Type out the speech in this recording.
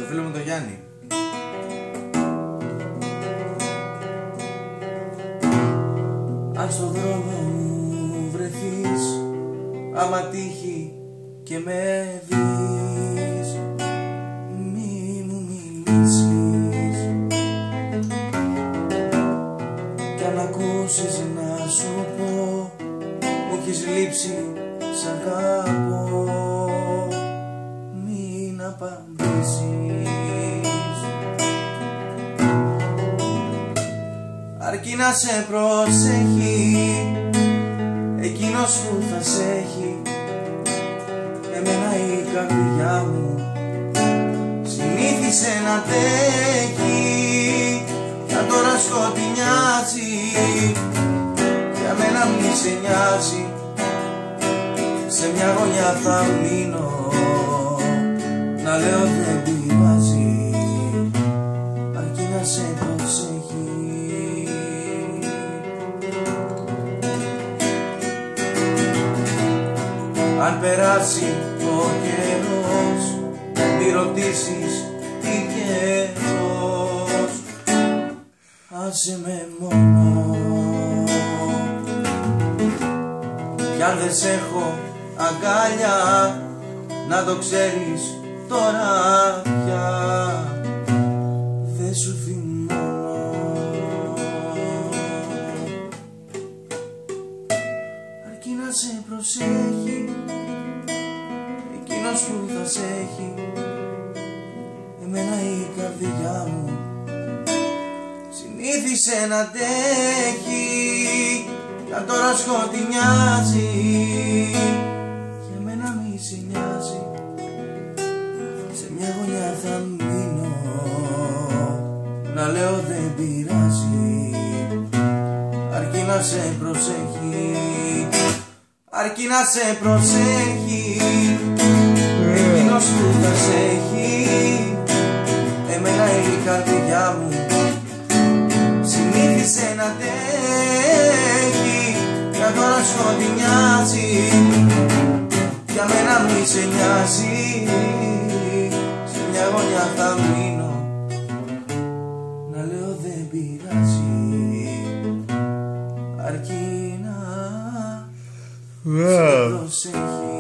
φίλο μου τον Γιάννη. Αν στον δρόμο μου βρεθείς, άμα τύχει και με δεις, μη μου μιλήσεις. Κι αν ακούσεις να σου πω, μου έχεις λείψει, σ' αγαπώ, μην απαντήσεις. Αρκεί να σε προσέχει εκείνος που θα σε έχει. Εμένα η καρδιά μου συνήθισε να τρέχει. Κι αν τώρα σκοτεινιάζει, για μένα μη σε νοιάζει. Σε μια γωνιά θα μείνω, να λέω δεν πειράζει. Αρκεί να σε προσέχει. Αν περάσει ο καιρός, μη ρωτήσεις τι καιρός, άσε με μόνο. Κι αν δεν σ' έχω αγκάλια, να το ξέρεις τώρα πια, δεν σου θυμώνω. Αρκεί να σε προσέχει εκείνος που θα σε έχει. Εμένα η καρδιά μου συνήθισε να τρέχει. Κι αν τώρα σκοτεινιάζει, για μένα μη σε νοιάζει. Σε μια γωνιά θα μείνω, να λέω δεν πειράζει. Αρκεί να σε προσέχει, αρκεί να σε προσέχει εκείνος που θα σε έχει. Εμένα η καρδιά μου συνήθισε να τρέχει. Κι αν τώρα σκοτεινιάζει, για μένα μη σε νοιάζει. Σε μια γωνιά θα μείνω, να λέω δεν πειράζει. Αρκεί να σε προσέχει.